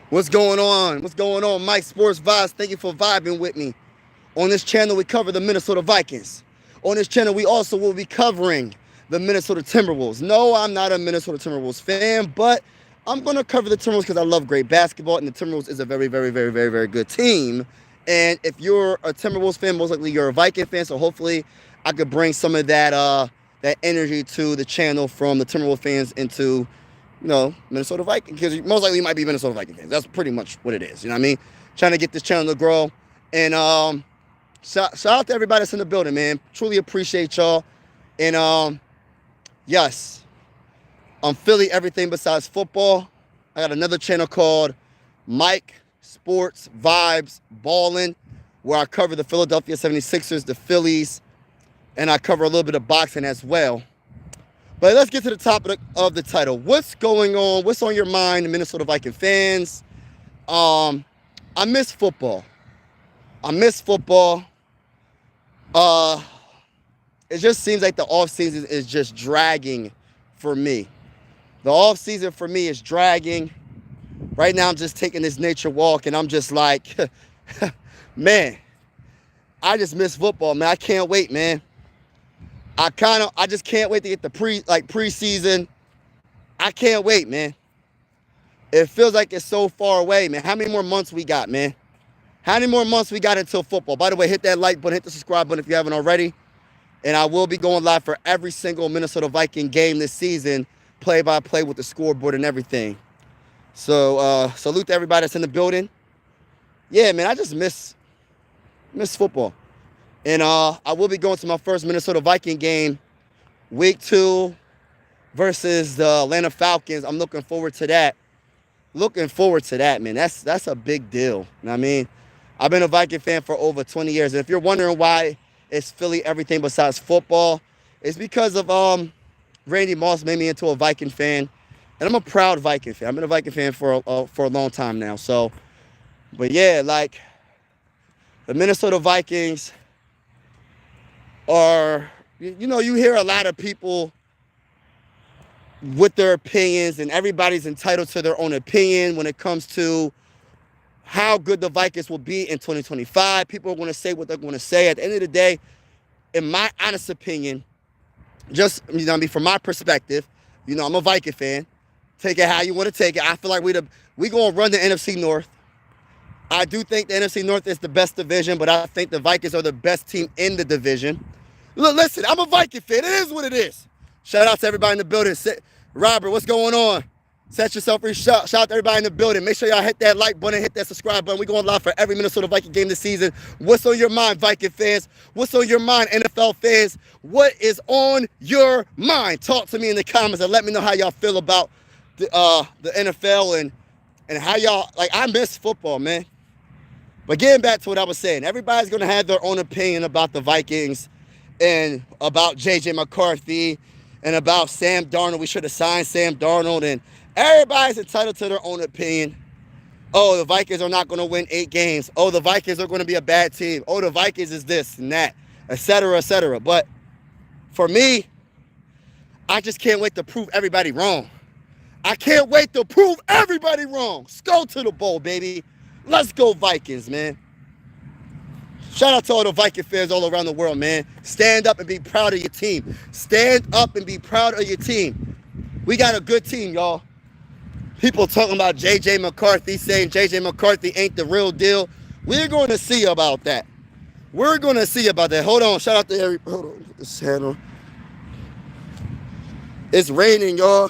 What's going on? What's going on? Mike Sports Vibes. Thank you for vibing with me. On this channel, we cover the Minnesota Vikings. On this channel, we also will be covering the Minnesota Timberwolves. No, I'm not a Minnesota Timberwolves fan, but I'm going to cover the Timberwolves because I love great basketball, and the Timberwolves is a very, very, very, very, very good team. And if you're a Timberwolves fan, most likely you're a Viking fan, so hopefully I could bring some of that energy to the channel from the Timberwolves fans into Minnesota Vikings, because most likely you might be Minnesota Viking fans. That's pretty much what it is. You know what I mean? Trying to get this channel to grow. And shout out to everybody that's in the building, man. Truly appreciate y'all. And yes, I'm Philly everything besides football. I got another channel called Mike Sports Vibes Ballin', where I cover the Philadelphia 76ers, the Phillies, and I cover a little bit of boxing as well. But let's get to the topic of the title. What's going on? What's on your mind, Minnesota Viking fans? I miss football. I miss football. It just seems like the offseason is just dragging for me. The offseason for me is dragging. Right now I'm just taking this nature walk and I'm just like, man, I just miss football, man. I can't wait, man. I just can't wait to get the preseason. I can't wait, man. It feels like it's so far away, man. How many more months we got, man? How many more months we got until football? By the way, hit that like button, hit the subscribe button if you haven't already. And I will be going live for every single Minnesota Viking game this season, play-by-play with the scoreboard and everything. So salute to everybody that's in the building. Yeah, man, I just miss football. And I will be going to my first Minnesota Viking game, week 2 versus the Atlanta Falcons. I'm looking forward to that. Man. That's a big deal. You know what I mean? I've been a Viking fan for over 20 years. And if you're wondering why it's Philly everything besides football, it's because of Randy Moss made me into a Viking fan. And I'm a proud Viking fan. I've been a Viking fan for a long time now. So, but yeah, like the Minnesota Vikings are, you hear a lot of people with their opinions, and everybody's entitled to their own opinion when it comes to how good the Vikings will be in 2025. People are going to say what they're going to say. At the end of the day, in my honest opinion, just, from my perspective, I'm a Viking fan. Take it how you want to take it. I feel like we going to run the NFC North. I do think the NFC North is the best division, but I think the Vikings are the best team in the division. Look, listen, I'm a Viking fan. It is what it is. Shout out to everybody in the building. Robert, what's going on? Set yourself free. Shout out to everybody in the building. Make sure y'all hit that like button, hit that subscribe button. We're going live for every Minnesota Viking game this season. What's on your mind, Viking fans? What's on your mind, NFL fans? What is on your mind? Talk to me in the comments and let me know how y'all feel about the NFL and how y'all, I miss football, man. But getting back to what I was saying, everybody's going to have their own opinion about the Vikings and about J.J. McCarthy and about Sam Darnold. We should have signed Sam Darnold. And everybody's entitled to their own opinion. Oh, the Vikings are not going to win 8 games. Oh, the Vikings are going to be a bad team. Oh, the Vikings is this and that, et cetera, et cetera. But for me, I just can't wait to prove everybody wrong. I can't wait to prove everybody wrong. Let's go to the bowl, baby. Let's go Vikings, man. Shout out to all the Viking fans all around the world, man. Stand up and be proud of your team. Stand up and be proud of your team. We got a good team, y'all. People talking about J.J. McCarthy, saying J.J. McCarthy ain't the real deal. We're going to see about that. Hold on. Shout out to everybody. Hold on. Put this hat on. It's raining, y'all.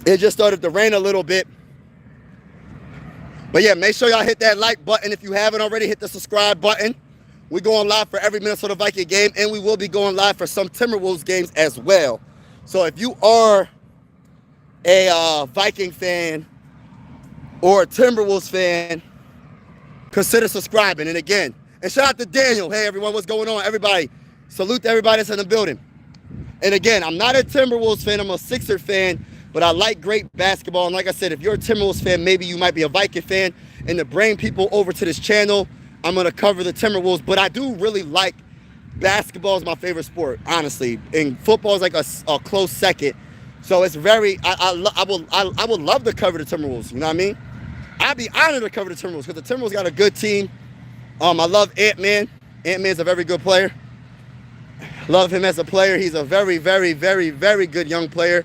It just started to rain a little bit. But yeah, make sure y'all hit that like button. If you haven't already, hit the subscribe button. We're going live for every Minnesota Viking game, and we will be going live for some Timberwolves games as well. So if you are a Viking fan or a Timberwolves fan, consider subscribing. And again, and shout out to Daniel. Hey, everyone, what's going on? Everybody, salute to everybody that's in the building. And again, I'm not a Timberwolves fan. I'm a Sixer fan. But I like great basketball. And like I said, if you're a Timberwolves fan, maybe you might be a Viking fan. And to bring people over to this channel, I'm going to cover the Timberwolves. But I do really like basketball is my favorite sport, honestly. And football is like a close second So it's very, I would love to cover the Timberwolves. You know what I mean? I'd be honored to cover the Timberwolves because the Timberwolves got a good team. I love Ant-Man. Ant-Man's a very good player. Love him as a player. He's a very, very, very, very good young player.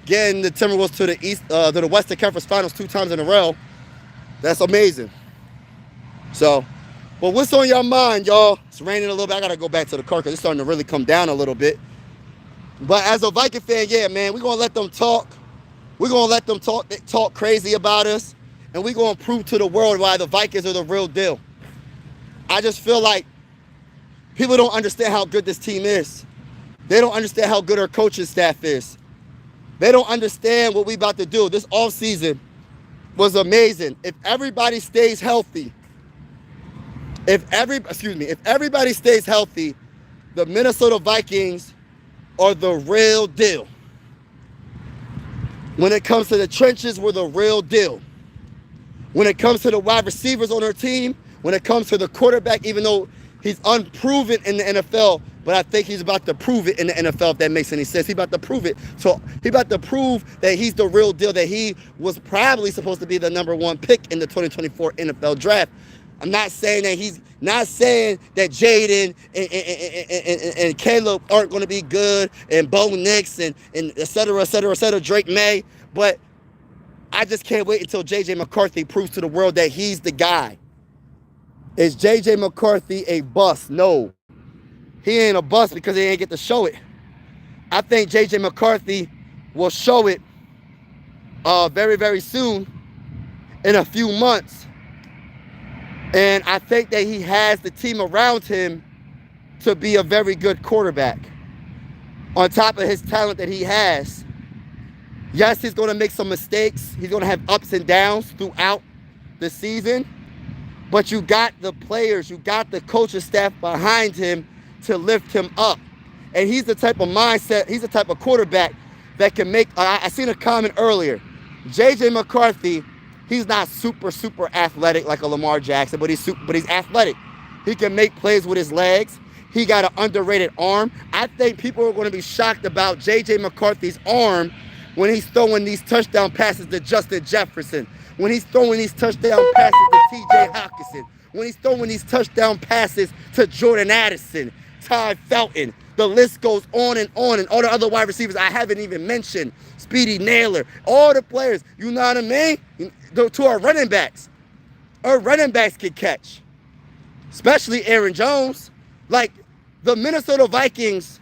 Getting the Timberwolves to the Western Conference Finals 2 times in a row. That's amazing. So, but what's on your mind, y'all? It's raining a little bit. I gotta go back to the car because it's starting to really come down a little bit. But as a Viking fan, yeah, man, we're gonna let them talk. We're gonna let them talk crazy about us, and we're gonna prove to the world why the Vikings are the real deal. I just feel like people don't understand how good this team is. They don't understand how good our coaching staff is. They don't understand what we about to do. This offseason was amazing. If everybody stays healthy, if everybody stays healthy, the Minnesota Vikings are the real deal. When it comes to the trenches, we're the real deal. When it comes to the wide receivers on our team, when it comes to the quarterback, even though he's unproven in the NFL, but I think he's about to prove it in the NFL, if that makes any sense. He's about to prove it. So he's about to prove that he's the real deal, that he was probably supposed to be the #1 pick in the 2024 NFL draft. I'm not saying that that Jaden and Caleb aren't going to be good, and Bo Nix and et cetera, et cetera, et cetera, Drake May, but I just can't wait until J.J. McCarthy proves to the world that he's the guy. Is J.J. McCarthy a bust? No. He ain't a bust because he ain't get to show it. I think J.J. McCarthy will show it very, very soon, in a few months. And I think that he has the team around him to be a very good quarterback. On top of his talent that he has. Yes, he's going to make some mistakes. He's going to have ups and downs throughout the season. But you got the players, you got the coaching staff behind him to lift him up. And he's the type of mindset, he's the type of quarterback that can make, I seen a comment earlier. J.J. McCarthy, he's not super athletic like a Lamar Jackson, but he's athletic. He can make plays with his legs. He got an underrated arm. I think people are going to be shocked about J.J. McCarthy's arm when he's throwing these touchdown passes to Justin Jefferson, when he's throwing these touchdown passes to T.J. Hawkinson, when he's throwing these touchdown passes to Jordan Addison, Ty Felton. The list goes on, and all the other wide receivers I haven't even mentioned. Speedy Naylor, all the players, you know what I mean? To our running backs. Our running backs can catch, especially Aaron Jones. Like, the Minnesota Vikings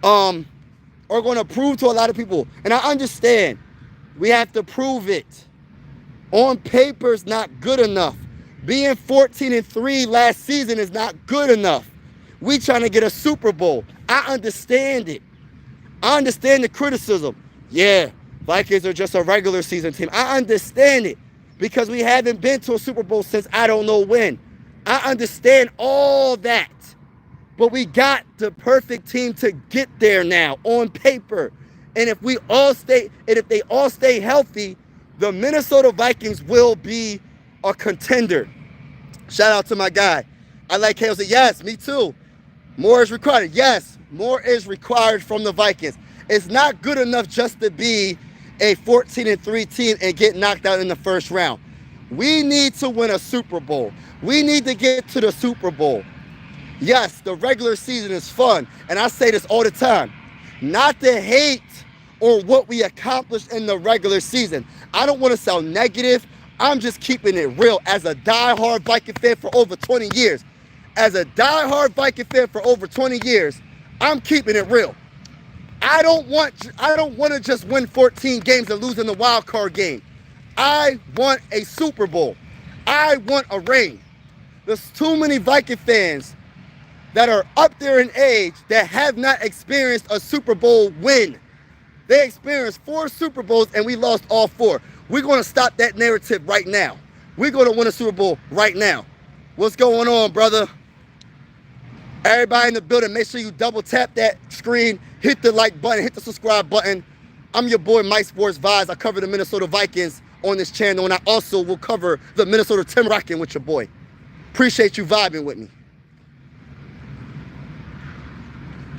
are going to prove to a lot of people, and I understand we have to prove it. On paper, it's not good enough. Being 14-3 last season is not good enough. We trying to get a Super Bowl. I understand it. I understand the criticism. Yeah, Vikings are just a regular season team. I understand it because we haven't been to a Super Bowl since I don't know when. I understand all that. But we got the perfect team to get there now on paper. And if they all stay healthy, the Minnesota Vikings will be a contender. Shout out to my guy. I like Hale say, yes, me too. More is required. Yes, more is required from the Vikings. It's not good enough just to be a 14-3 team and get knocked out in the first round. We need to win a Super Bowl. We need to get to the Super Bowl. Yes, the regular season is fun, and I say this all the time. Not to hate on what we accomplished in the regular season. I don't want to sound negative. I'm just keeping it real as a diehard Viking fan for over 20 years. As a diehard Viking fan for over 20 years, I'm keeping it real. I don't want to just win 14 games and lose in the wild card game. I want a Super Bowl. I want a ring. There's too many Viking fans that are up there in age that have not experienced a Super Bowl win. They experienced 4 Super Bowls and we lost all 4. We're going to stop that narrative right now. We're going to win a Super Bowl right now. What's going on, brother? Everybody in the building, make sure you double tap that screen, hit the like button, hit the subscribe button. I'm your boy, Mike Sports Vibes. I cover the Minnesota Vikings on this channel, and I also will cover the Minnesota Tim Rockin' with your boy. Appreciate you vibing with me.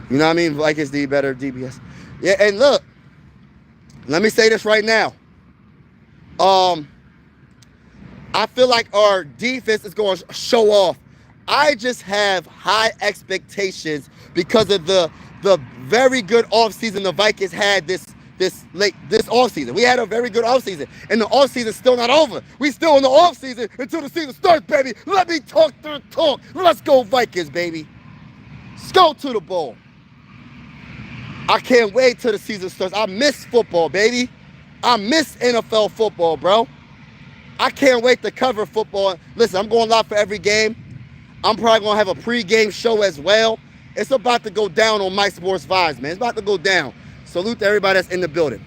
You know what I mean? Vikings need better DBS. Yeah, and look, Let me say this right now. Um, I feel like our defense is going to show off. I just have high expectations because of the very good offseason the Vikings had this offseason. We had a very good offseason, and the offseason's still not over. We still in the offseason until the season starts, baby. Let me talk the talk. Let's go Vikings, baby. Let's go to the bowl. I can't wait till the season starts. I miss football, baby. I miss NFL football, bro. I can't wait to cover football. Listen, I'm going live for every game. I'm probably going to have a pregame show as well. It's about to go down on My Sports Vibes, man. It's about to go down. Salute to everybody that's in the building.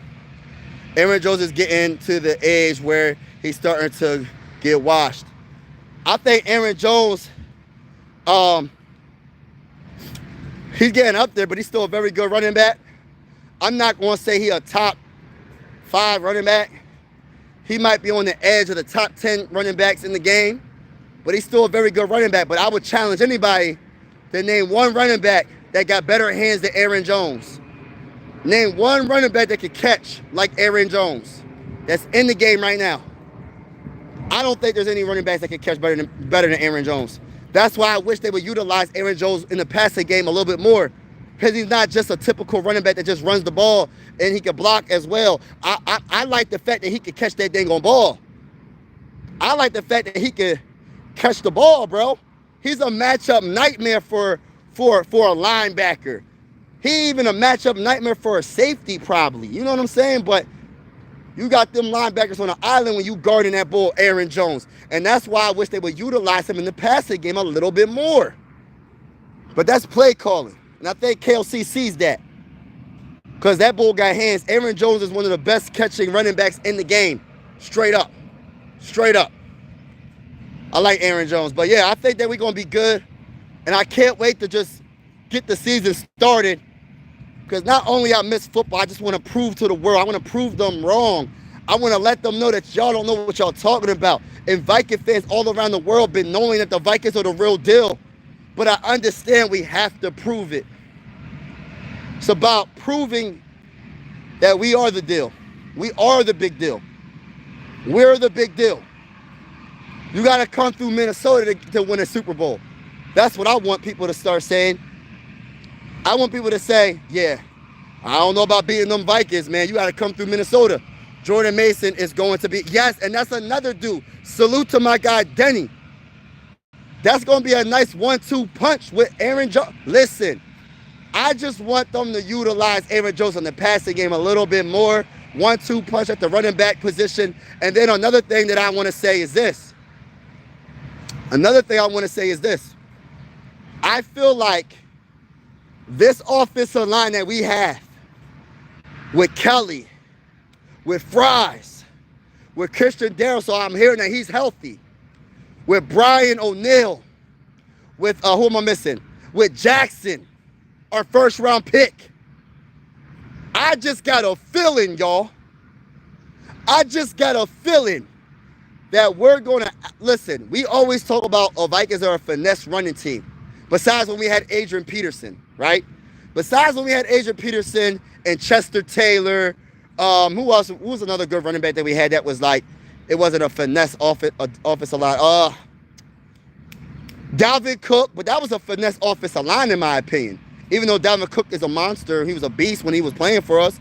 Aaron Jones is getting to the age where he's starting to get washed. I think Aaron Jones, he's getting up there, but he's still a very good running back. I'm not going to say he's a top 5 running back. He might be on the edge of the top 10 running backs in the game, but he's still a very good running back. But I would challenge anybody to name one running back that got better hands than Aaron Jones. Name one running back that could catch like Aaron Jones that's in the game right now. I don't think there's any running backs that can catch better than Aaron Jones. That's why I wish they would utilize Aaron Jones in the passing game a little bit more, because he's not just a typical running back that just runs the ball and he can block as well. I like the fact that he could catch that dang on ball. I like the fact that he could catch the ball, bro. He's a matchup nightmare for a linebacker. He even a matchup nightmare for a safety probably. You know what I'm saying? But you got them linebackers on the island when you guarding that bull, Aaron Jones. And that's why I wish they would utilize him in the passing game a little bit more. But that's play calling. And I think KLC sees that. Because that bull got hands. Aaron Jones is one of the best catching running backs in the game. Straight up. Straight up. I like Aaron Jones. But yeah, I think that we're going to be good. And I can't wait to just get the season started. Because not only I miss football, I just want to prove to the world. I want to prove them wrong. I want to let them know that y'all don't know what y'all talking about. And Viking fans all around the world been knowing that the Vikings are the real deal. But I understand we have to prove it. It's about proving that we are the deal. We are the big deal. We're the big deal. You got to come through Minnesota to win a Super Bowl. That's what I want people to start saying. I want people to say, yeah, I don't know about beating them Vikings, man. You got to come through Minnesota. Jordan Mason is going to be, yes, and that's another dude. Salute to my guy, Denny. That's going to be a nice 1-2 punch with Aaron Jones. Listen, I just want them to utilize Aaron Jones in the passing game a little bit more. 1-2 punch at the running back position. And then another thing that I want to say is this. I feel like this offensive line that we have with Kelly, with Fries, with Christian Darryl, so I'm hearing that he's healthy, with Brian O'Neill, with, who am I missing? With Jackson, our first round pick. I just got a feeling, y'all. I just got a feeling that we're going to, listen, we always talk about Vikings are a finesse running team. Besides when we had Adrian Peterson, right? Besides when we had Adrian Peterson and Chester Taylor, who else? Who was another good running back that we had that was like, it wasn't a finesse offensive line. Dalvin Cook, but that was a finesse offensive line in my opinion. Even though Dalvin Cook is a monster, he was a beast when he was playing for us.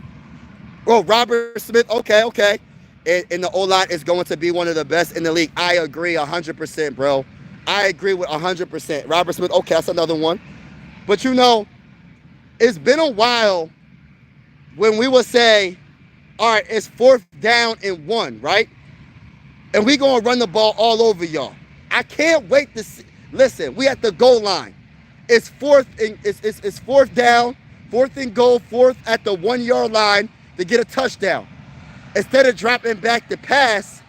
Oh, Robert Smith, okay. And the O-line is going to be one of the best in the league. I agree 100%, bro. I agree with 100%. Robert Smith, okay, that's another one. But you know, it's been a while when we would say, all right, it's 4th down and 1, right? And we going to run the ball all over y'all. I can't wait to see. Listen, we at the goal line. It's 4th down, 4th and goal, 4th at the 1-yard line to get a touchdown. Instead of dropping back to pass,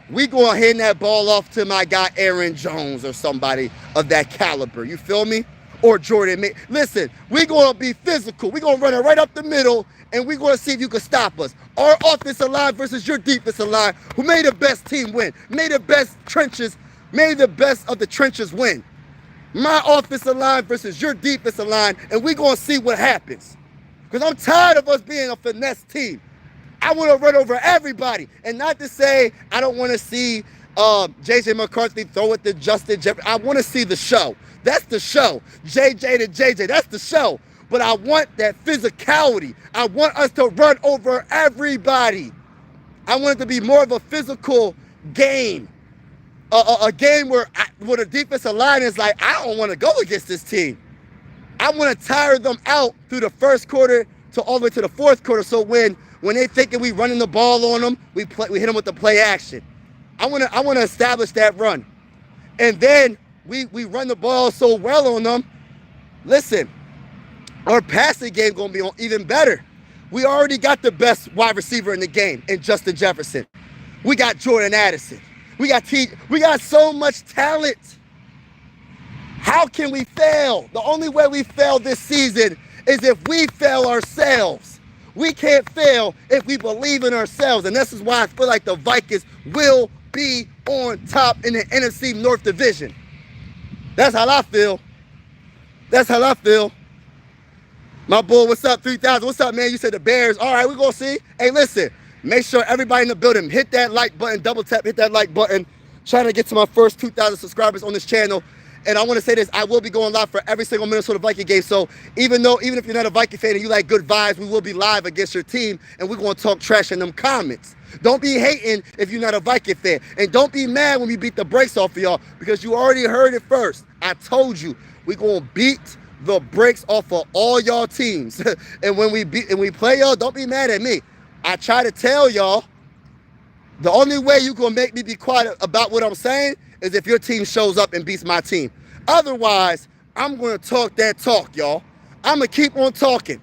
we going to hand that ball off to my guy Aaron Jones or somebody of that caliber. You feel me? Or Jordan. Listen, we going to be physical. We going to run it right up the middle, and we going to see if you can stop us. Our offensive line versus your defensive line, who made the best team win. Made the best of the trenches win. My offensive line versus your defensive line, and we going to see what happens. Because I'm tired of us being a finesse team. I want to run over everybody. And not to say I don't want to see J.J. McCarthy throw it to Justin Jefferson. I want to see the show. That's the show. J.J. to J.J. That's the show. But I want that physicality. I want us to run over everybody. I want it to be more of a physical game. A game where the defensive line is like, I don't want to go against this team. I want to tire them out through the first quarter to all the way to the fourth quarter. So when they thinking we running the ball on them, we hit them with the play action. I want to establish that run, and then we run the ball so well on them. Listen, our passing game gonna be even better. We already got the best wide receiver in the game in Justin Jefferson. We got Jordan Addison. We got so much talent. How can we fail? The only way we fail this season is if we fail ourselves. We can't fail if we believe in ourselves. And this is why I feel like the Vikings will be on top in the NFC North Division. That's how I feel. That's how I feel. My boy, what's up, 3000? What's up, man? You said the Bears. All right, we're going to see. Hey, listen, make sure everybody in the building hit that like button, double tap, hit that like button. Trying to get to my first 2,000 subscribers on this channel. And I want to say this, I will be going live for every single Minnesota Viking game. So even if you're not a Viking fan and you like good vibes, we will be live against your team, and we're going to talk trash in them comments. Don't be hating if you're not a Viking fan. And don't be mad when we beat the brakes off of y'all, because you already heard it first. I told you, we're going to beat the brakes off of all y'all teams. And when we play y'all, don't be mad at me. I try to tell y'all, the only way you're going to make me be quiet about what I'm saying is if your team shows up and beats my team. Otherwise, I'm going to talk that talk, y'all. I'm going to keep on talking.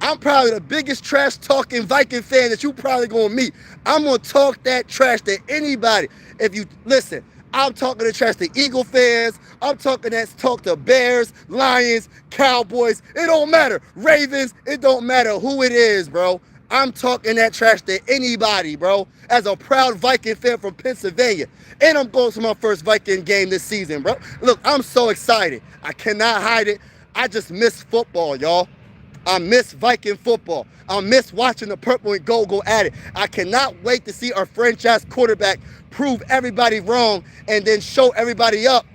I'm probably the biggest trash-talking Viking fan that you probably going to meet. I'm going to talk that trash to anybody. If you listen, I'm talking to trash to Eagle fans. I'm talking that talk to Bears, Lions, Cowboys. It don't matter. Ravens, it don't matter who it is, bro. I'm talking that trash to anybody, bro, as a proud Viking fan from Pennsylvania. And I'm going to my first Viking game this season, bro. Look, I'm so excited. I cannot hide it. I just miss football, y'all. I miss Viking football. I miss watching the purple and gold go at it. I cannot wait to see our franchise quarterback prove everybody wrong and then show everybody up.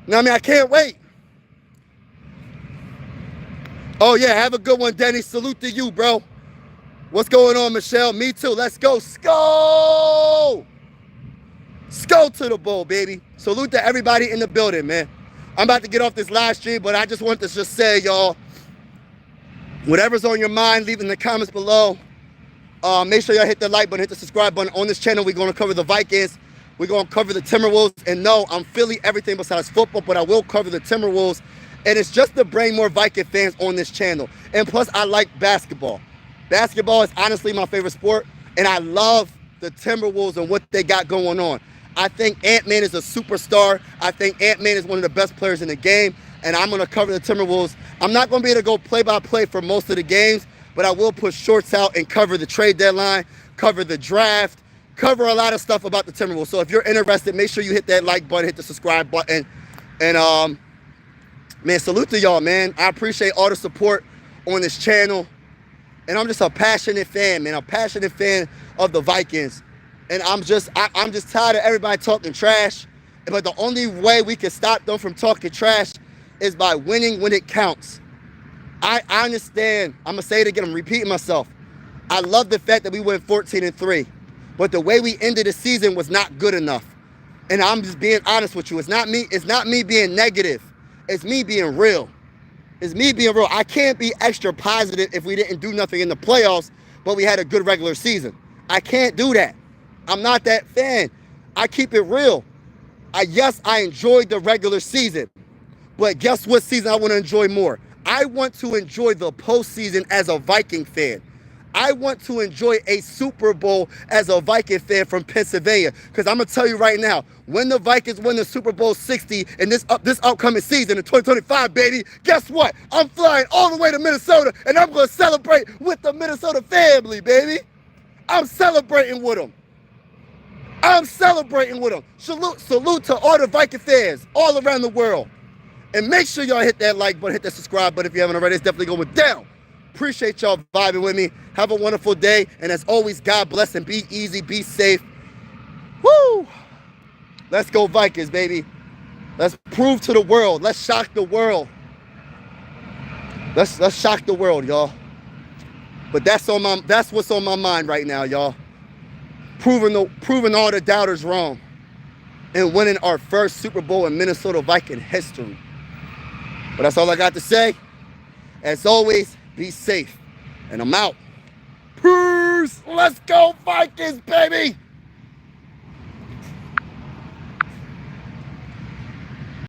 Now, I can't wait. Oh, yeah, have a good one, Denny. Salute to you, bro. What's going on, Michelle? Me too. Let's go. Skull! Skull to the bowl, baby. Salute to everybody in the building, man. I'm about to get off this live stream, but I just want to just say, y'all, whatever's on your mind, leave it in the comments below. Make sure y'all hit the like button, hit the subscribe button. On this channel, we're going to cover the Vikings. We're going to cover the Timberwolves. And no, I'm Philly everything besides football, but I will cover the Timberwolves. And it's just to bring more Viking fans on this channel. And plus, I like basketball. Basketball is honestly my favorite sport, and I love the Timberwolves and what they got going on. I think Ant-Man is a superstar. I think Ant-Man is one of the best players in the game, and I'm going to cover the Timberwolves. I'm not going to be able to go play-by-play for most of the games, but I will put shorts out and cover the trade deadline, cover the draft, cover a lot of stuff about the Timberwolves. So if you're interested, make sure you hit that like button, hit the subscribe button, and man, salute to y'all, man. I appreciate all the support on this channel. And I'm just a passionate fan, man. I'm a passionate fan of the Vikings. And I'm just tired of everybody talking trash. But the only way we can stop them from talking trash is by winning when it counts. I understand. I'm going to say it again. I'm repeating myself. I love the fact that we went 14-3. But the way we ended the season was not good enough. And I'm just being honest with you. It's not me being negative. It's me being real. It's me being real. I can't be extra positive if we didn't do nothing in the playoffs, but we had a good regular season. I can't do that. I'm not that fan. I keep it real. Yes, I enjoyed the regular season, but guess what season I want to enjoy more? I want to enjoy the postseason as a Viking fan. I want to enjoy a Super Bowl as a Viking fan from Pennsylvania. Because I'm going to tell you right now, when the Vikings win the Super Bowl 60 in this upcoming season in 2025, baby, guess what? I'm flying all the way to Minnesota, and I'm going to celebrate with the Minnesota family, baby. I'm celebrating with them. I'm celebrating with them. Salute to all the Viking fans all around the world. And make sure y'all hit that like button, hit that subscribe button if you haven't already. It's definitely going down. Appreciate y'all vibing with me. Have a wonderful day. And as always, God bless and be easy, be safe. Woo! Let's go Vikings, baby. Let's prove to the world. Let's shock the world. Let's shock the world, y'all. But that's what's on my mind right now, y'all. Proving all the doubters wrong and winning our first Super Bowl in Minnesota Viking history. But that's all I got to say. As always, be safe. And I'm out. Peace. Let's go Vikings, baby.